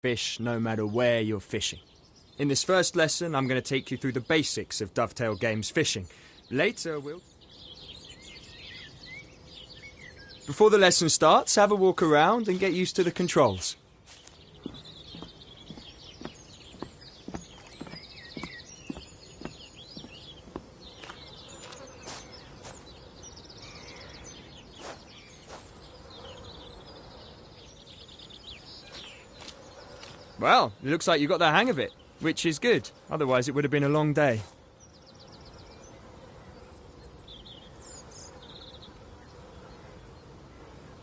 fish no matter where you're fishing. In this first lesson, I'm going to take you through the basics of Dovetail Games fishing. Later, we'll... Before the lesson starts, have a walk around and get used to the controls. Well, it looks like you got the hang of it, which is good. Otherwise, it would have been a long day.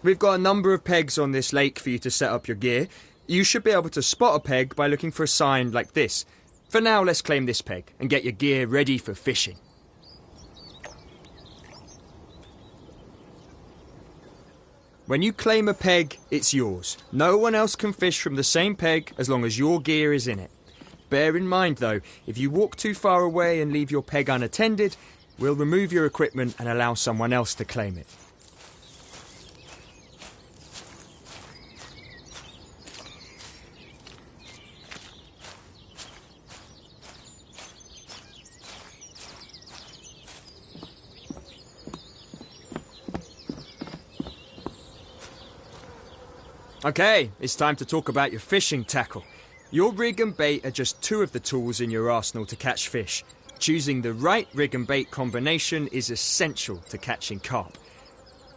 We've got a number of pegs on this lake for you to set up your gear. You should be able to spot a peg by looking for a sign like this. For now, let's claim this peg and get your gear ready for fishing. When you claim a peg, it's yours. No one else can fish from the same peg as long as your gear is in it. Bear in mind, though, if you walk too far away and leave your peg unattended, we'll remove your equipment and allow someone else to claim it. Okay, it's time to talk about your fishing tackle. Your rig and bait are just two of the tools in your arsenal to catch fish. Choosing the right rig and bait combination is essential to catching carp.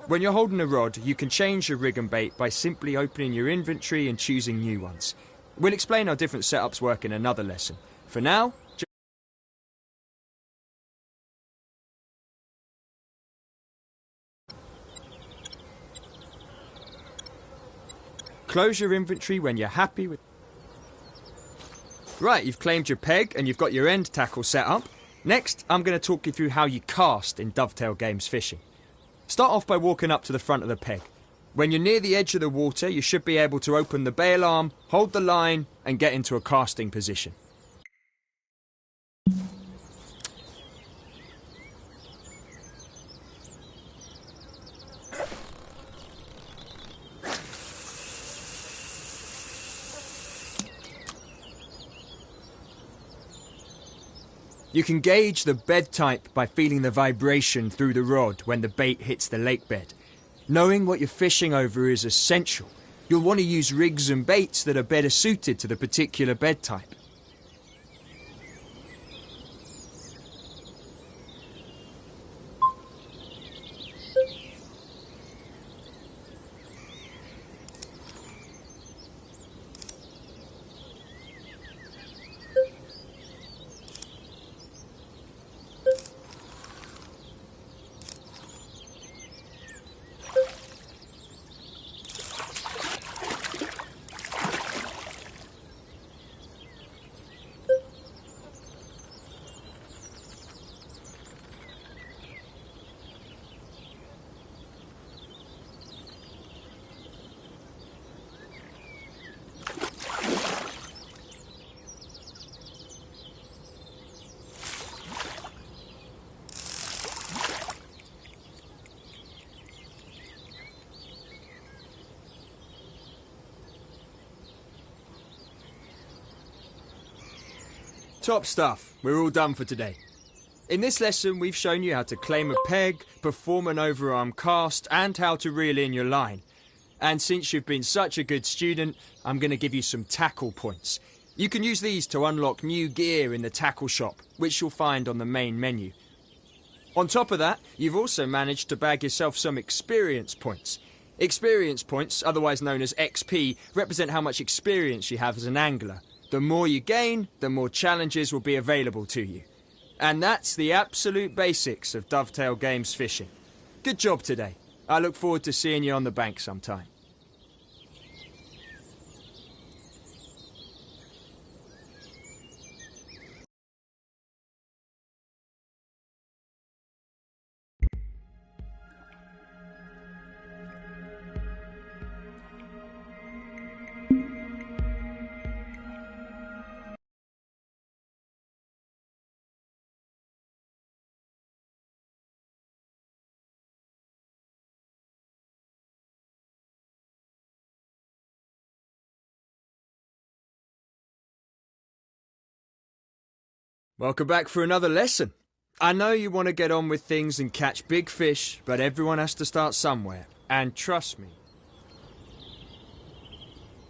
When you're holding a rod, you can change your rig and bait by simply opening your inventory and choosing new ones. We'll explain how different setups work in another lesson. For now, close your inventory when you're happy with... Right, you've claimed your peg and you've got your end tackle set up. Next, I'm going to talk you through how you cast in Dovetail Games fishing. Start off by walking up to the front of the peg. When you're near the edge of the water, you should be able to open the bail arm, hold the line, and get into a casting position. You can gauge the bed type by feeling the vibration through the rod when the bait hits the lake bed. Knowing what you're fishing over is essential. You'll want to use rigs and baits that are better suited to the particular bed type. Top stuff. We're all done for today. In this lesson, we've shown you how to claim a peg, perform an overarm cast, and how to reel in your line. And since you've been such a good student, I'm going to give you some tackle points. You can use these to unlock new gear in the tackle shop, which you'll find on the main menu. On top of that, you've also managed to bag yourself some experience points. Experience points, otherwise known as XP, represent how much experience you have as an angler. The more you gain, the more challenges will be available to you. And that's the absolute basics of Dovetail Games fishing. Good job today. I look forward to seeing you on the bank sometime. Welcome back for another lesson. I know you want to get on with things and catch big fish, but everyone has to start somewhere. And trust me.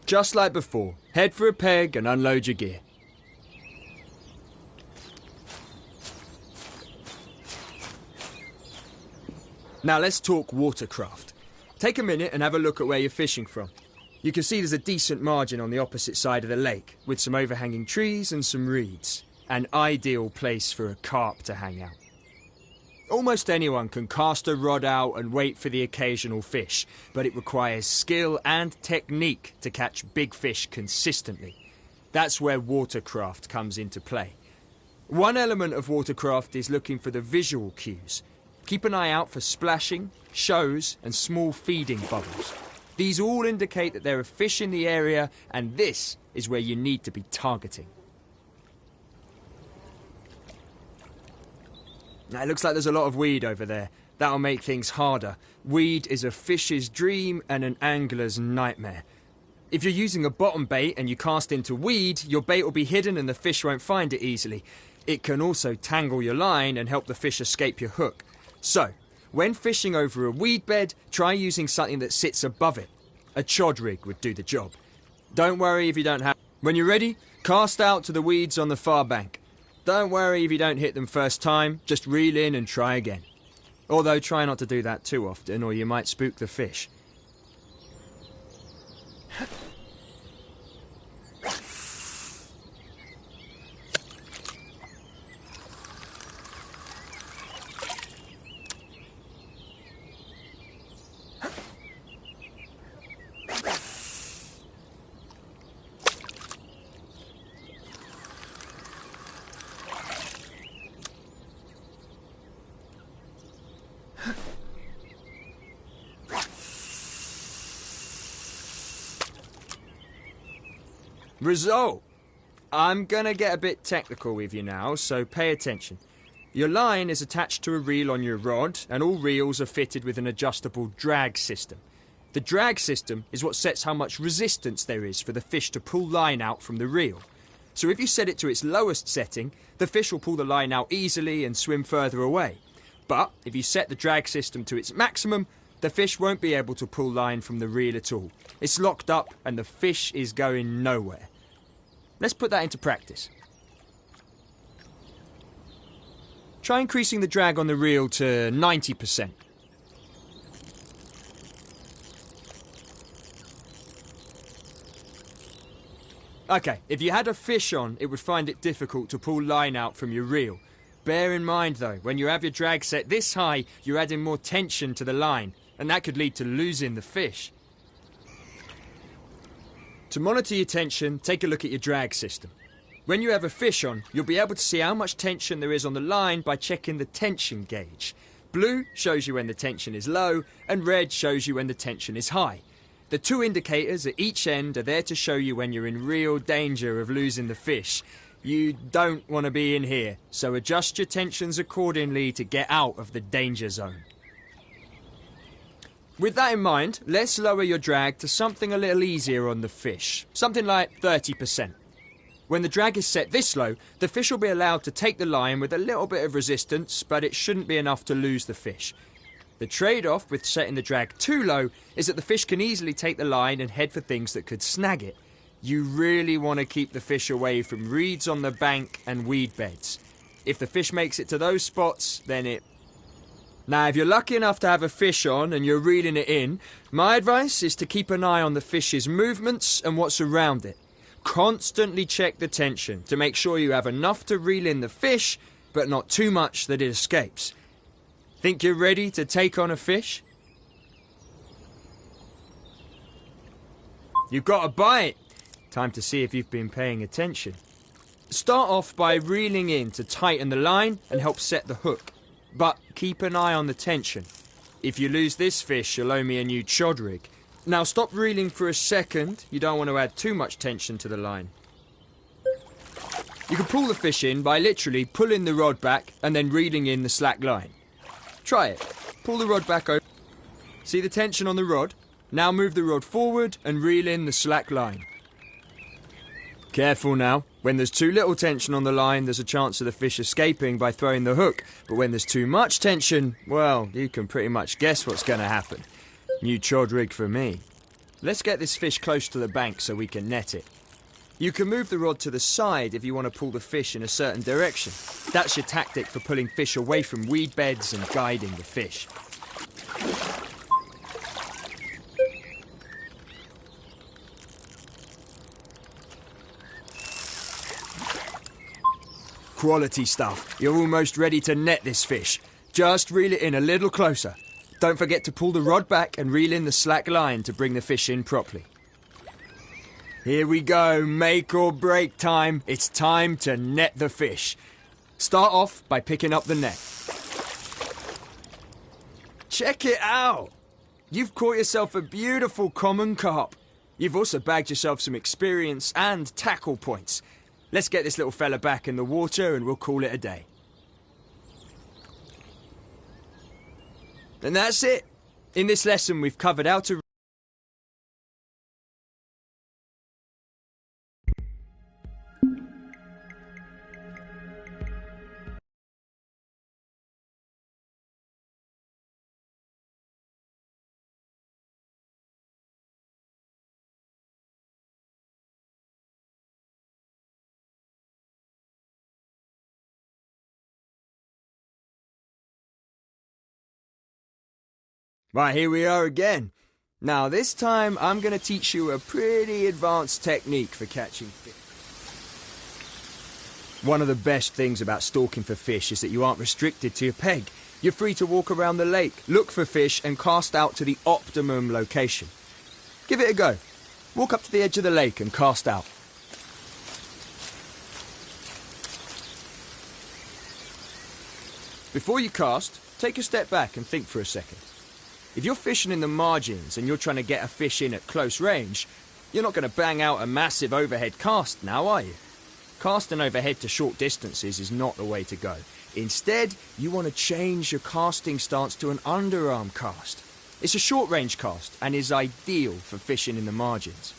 Just like before, head for a peg and unload your gear. Now let's talk watercraft. Take a minute and have a look at where you're fishing from. You can see there's a decent margin on the opposite side of the lake, with some overhanging trees and some reeds. An ideal place for a carp to hang out. Almost anyone can cast a rod out and wait for the occasional fish, but it requires skill and technique to catch big fish consistently. That's where watercraft comes into play. One element of watercraft is looking for the visual cues. Keep an eye out for splashing, shows and small feeding bubbles. These all indicate that there are fish in the area, and this is where you need to be targeting. Now, it looks like there's a lot of weed over there. That'll make things harder. Weed is a fish's dream and an angler's nightmare. If you're using a bottom bait and you cast into weed, your bait will be hidden and the fish won't find it easily. It can also tangle your line and help the fish escape your hook. So, when fishing over a weed bed, try using something that sits above it. A chod rig would do the job. Don't worry if you don't have... When you're ready, cast out to the weeds on the far bank. Don't worry if you don't hit them first time, just reel in and try again. Although try not to do that too often or you might spook the fish. Result! I'm gonna get a bit technical with you now, so pay attention. Your line is attached to a reel on your rod, and all reels are fitted with an adjustable drag system. The drag system is what sets how much resistance there is for the fish to pull line out from the reel. So if you set it to its lowest setting, the fish will pull the line out easily and swim further away. But if you set the drag system to its maximum, the fish won't be able to pull line from the reel at all. It's locked up and the fish is going nowhere. Let's put that into practice. Try increasing the drag on the reel to 90%. Okay, if you had a fish on, it would find it difficult to pull line out from your reel. Bear in mind though, when you have your drag set this high, you're adding more tension to the line, and that could lead to losing the fish. To monitor your tension, take a look at your drag system. When you have a fish on, you'll be able to see how much tension there is on the line by checking the tension gauge. Blue shows you when the tension is low, and red shows you when the tension is high. The two indicators at each end are there to show you when you're in real danger of losing the fish. You don't want to be in here, so adjust your tensions accordingly to get out of the danger zone. With that in mind, let's lower your drag to something a little easier on the fish, something like 30%. When the drag is set this low, the fish will be allowed to take the line with a little bit of resistance, but it shouldn't be enough to lose the fish. The trade-off with setting the drag too low is that the fish can easily take the line and head for things that could snag it. You really want to keep the fish away from reeds on the bank and weed beds. If the fish makes it to those spots, then it... Now, if you're lucky enough to have a fish on and you're reeling it in, my advice is to keep an eye on the fish's movements and what's around it. Constantly check the tension to make sure you have enough to reel in the fish, but not too much that it escapes. Think you're ready to take on a fish? You've got a bite! Time to see if you've been paying attention. Start off by reeling in to tighten the line and help set the hook. But keep an eye on the tension. If you lose this fish, you'll owe me a new chod rig. Now stop reeling for a second. You don't want to add too much tension to the line. You can pull the fish in by literally pulling the rod back and then reeling in the slack line. Try it. Pull the rod back over. See the tension on the rod? Now move the rod forward and reel in the slack line. Careful now. When there's too little tension on the line, there's a chance of the fish escaping by throwing the hook. But when there's too much tension, well, you can pretty much guess what's going to happen. New chod rig for me. Let's get this fish close to the bank so we can net it. You can move the rod to the side if you want to pull the fish in a certain direction. That's your tactic for pulling fish away from weed beds and guiding the fish. Quality stuff. You're almost ready to net this fish. Just reel it in a little closer. Don't forget to pull the rod back and reel in the slack line to bring the fish in properly. Here we go, make or break time. It's time to net the fish. Start off by picking up the net. Check it out! You've caught yourself a beautiful common carp. You've also bagged yourself some experience and tackle points. Let's get this little fella back in the water and we'll call it a day. And that's it. In this lesson we've covered how to... Right, here we are again. Now, this time I'm going to teach you a pretty advanced technique for catching fish. One of the best things about stalking for fish is that you aren't restricted to your peg. You're free to walk around the lake, look for fish and cast out to the optimum location. Give it a go. Walk up to the edge of the lake and cast out. Before you cast, take a step back and think for a second. If you're fishing in the margins and you're trying to get a fish in at close range, you're not going to bang out a massive overhead cast now, are you? Casting overhead to short distances is not the way to go. Instead, you want to change your casting stance to an underarm cast. It's a short-range cast and is ideal for fishing in the margins.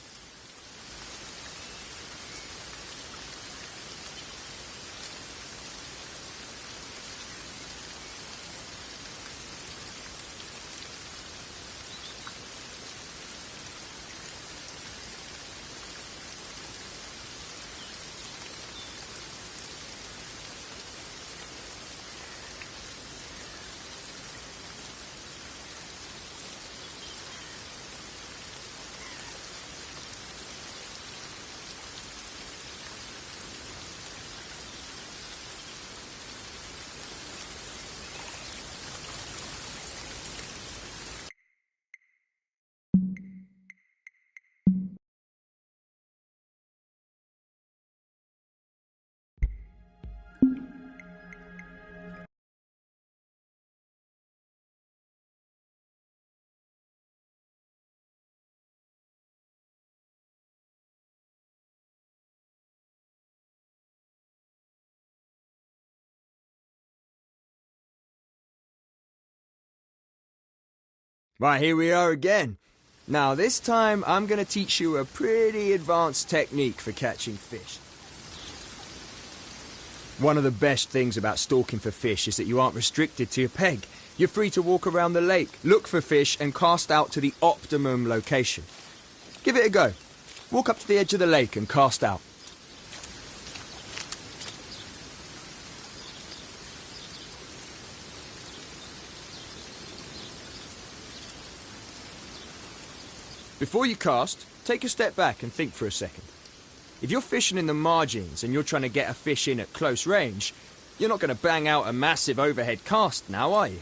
Right, here we are again. Now, this time I'm going to teach you a pretty advanced technique for catching fish. One of the best things about stalking for fish is that you aren't restricted to your peg. You're free to walk around the lake, look for fish and cast out to the optimum location. Give it a go. Walk up to the edge of the lake and cast out. Before you cast, take a step back and think for a second. If you're fishing in the margins and you're trying to get a fish in at close range, you're not going to bang out a massive overhead cast now, are you?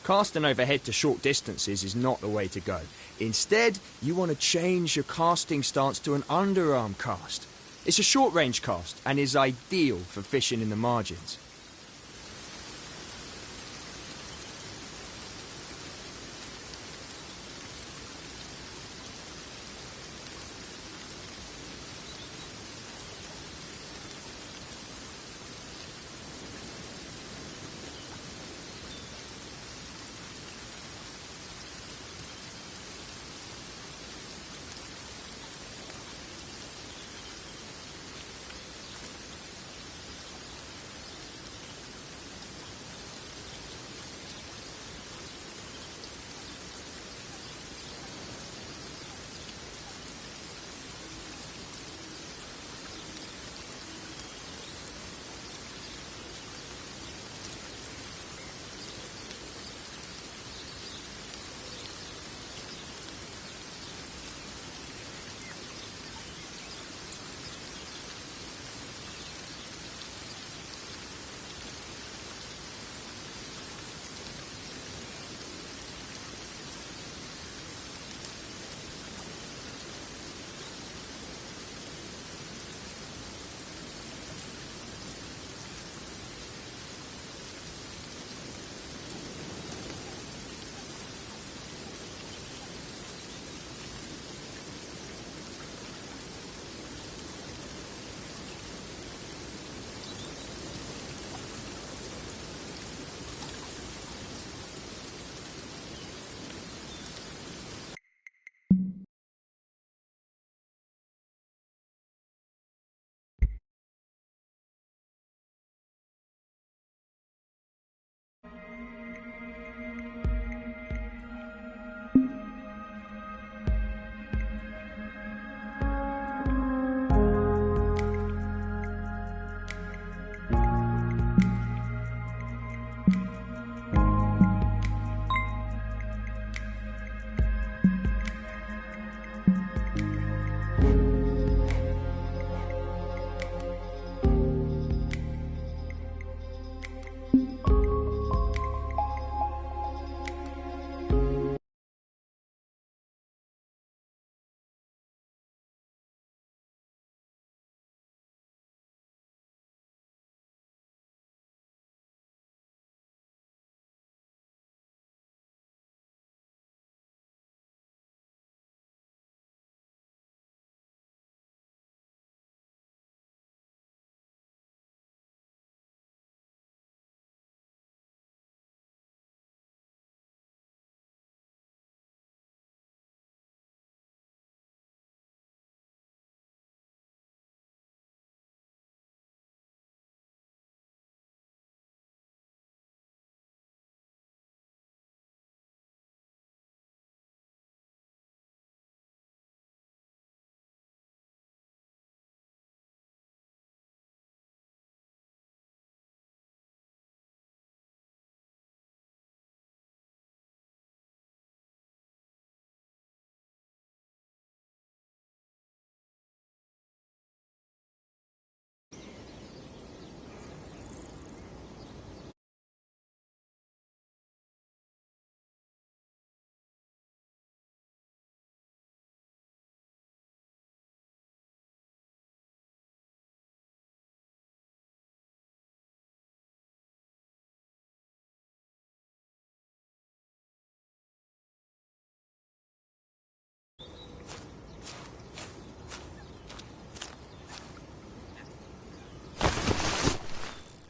Casting overhead to short distances is not the way to go. Instead, you want to change your casting stance to an underarm cast. It's a short-range cast and is ideal for fishing in the margins.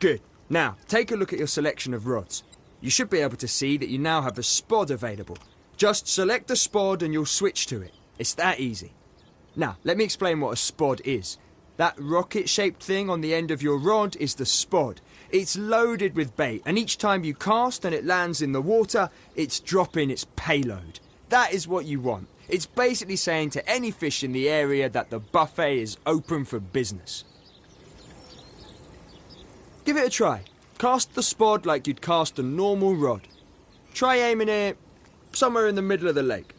Good. Now, take a look at your selection of rods. You should be able to see that you now have a spod available. Just select the spod and you'll switch to it. It's that easy. Now, let me explain what a spod is. That rocket-shaped thing on the end of your rod is the spod. It's loaded with bait, and each time you cast and it lands in the water, it's dropping its payload. That is what you want. It's basically saying to any fish in the area that the buffet is open for business. Give it a try. Cast the spod like you'd cast a normal rod. Try aiming it somewhere in the middle of the lake.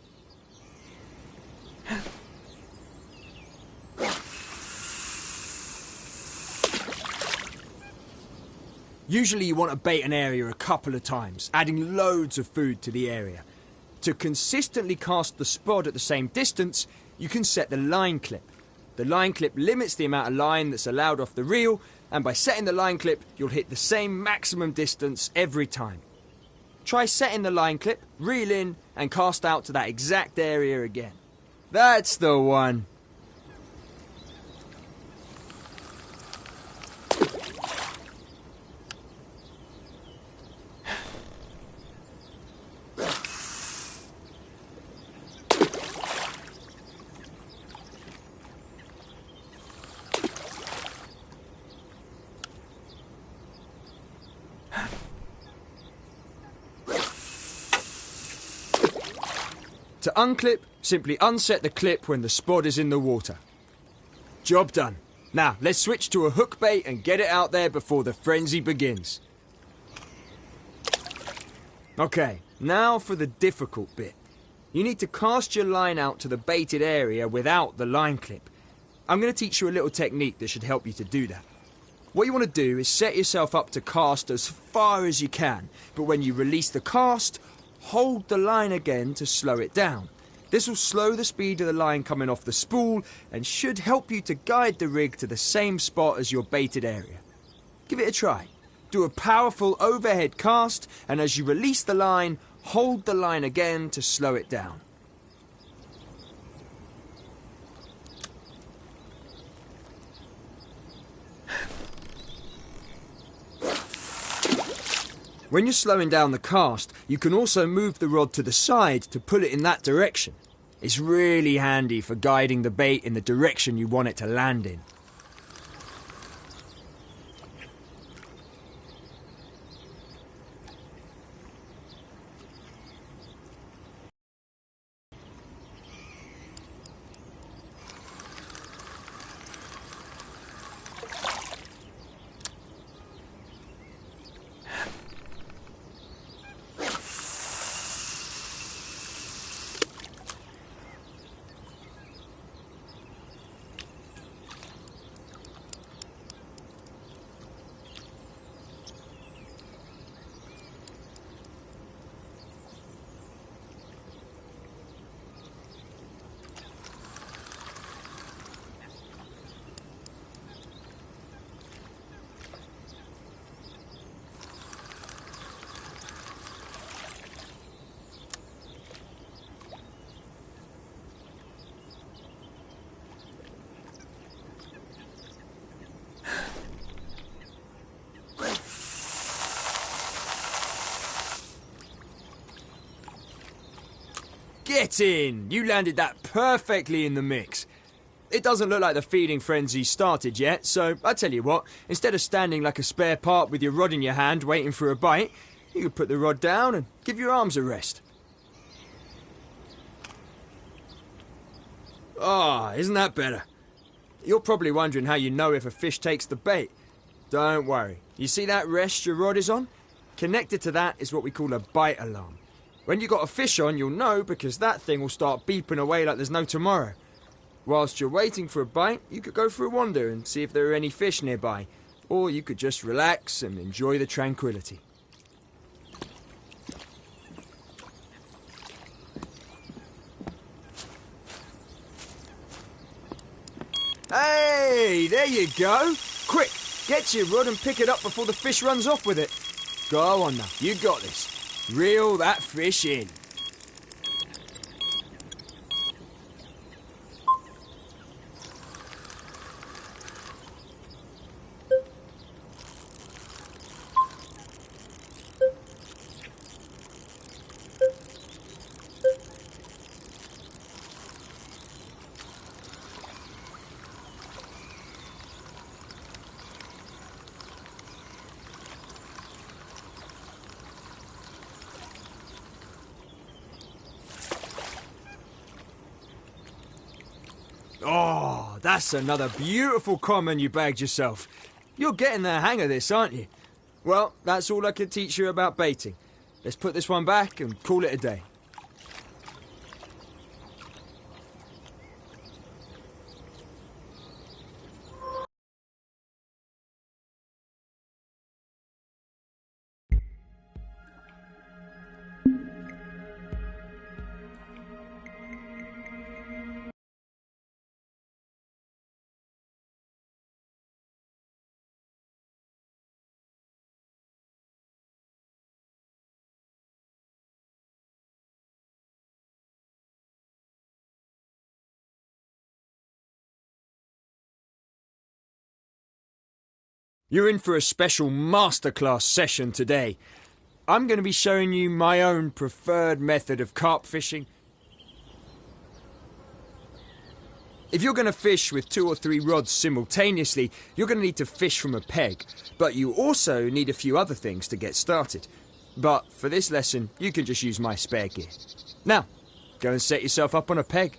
Usually you want to bait an area a couple of times, adding loads of food to the area. To consistently cast the spod at the same distance, you can set the line clip. The line clip limits the amount of line that's allowed off the reel, and by setting the line clip, you'll hit the same maximum distance every time. Try setting the line clip, reel in, and cast out to that exact area again. That's the one. To unclip, simply unset the clip when the spod is in the water. Job done. Now, let's switch to a hook bait and get it out there before the frenzy begins. Okay, now for the difficult bit. You need to cast your line out to the baited area without the line clip. I'm going to teach you a little technique that should help you to do that. What you want to do is set yourself up to cast as far as you can, but when you release the cast, hold the line again to slow it down. This will slow the speed of the line coming off the spool and should help you to guide the rig to the same spot as your baited area. Give it a try. Do a powerful overhead cast, and as you release the line, hold the line again to slow it down. When you're slowing down the cast, you can also move the rod to the side to pull it in that direction. It's really handy for guiding the bait in the direction you want it to land in. Get in! You landed that perfectly in the mix. It doesn't look like the feeding frenzy started yet, so I tell you what, instead of standing like a spare part with your rod in your hand waiting for a bite, you could put the rod down and give your arms a rest. Ah, isn't that better? You're probably wondering how you know if a fish takes the bait. Don't worry. You see that rest your rod is on? Connected to that is what we call a bite alarm. When you got a fish on, you'll know because that thing will start beeping away like there's no tomorrow. Whilst you're waiting for a bite, you could go for a wander and see if there are any fish nearby. Or you could just relax and enjoy the tranquility. Hey, there you go. Quick, get your rod and pick it up before the fish runs off with it. Go on now, you got this. Reel that fish in. Oh, that's another beautiful common you bagged yourself. You're getting the hang of this, aren't you? Well, that's all I can teach you about baiting. Let's put this one back and call it a day. You're in for a special masterclass session today. I'm going to be showing you my own preferred method of carp fishing. If you're going to fish with 2 or 3 rods simultaneously, you're going to need to fish from a peg, but you also need a few other things to get started. But for this lesson, you can just use my spare gear. Now, go and set yourself up on a peg.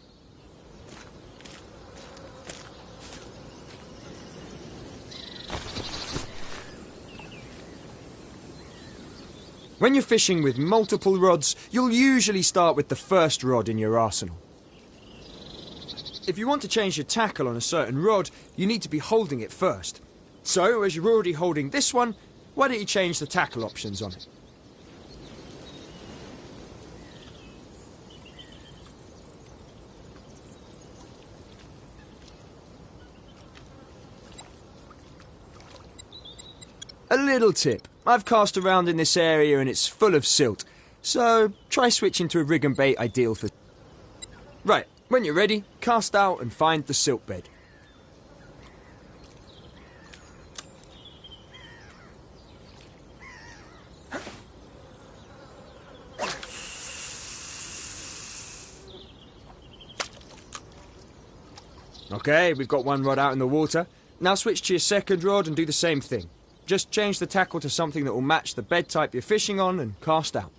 When you're fishing with multiple rods, you'll usually start with the first rod in your arsenal. If you want to change your tackle on a certain rod, you need to be holding it first. So, as you're already holding this one, why don't you change the tackle options on it? A little tip. I've cast around in this area and it's full of silt, so try switching to a rig and bait ideal for... Right, when you're ready, cast out and find the silt bed. Okay, we've got one rod out in the water. Now switch to your second rod and do the same thing. Just change the tackle to something that will match the bed type you're fishing on and cast out.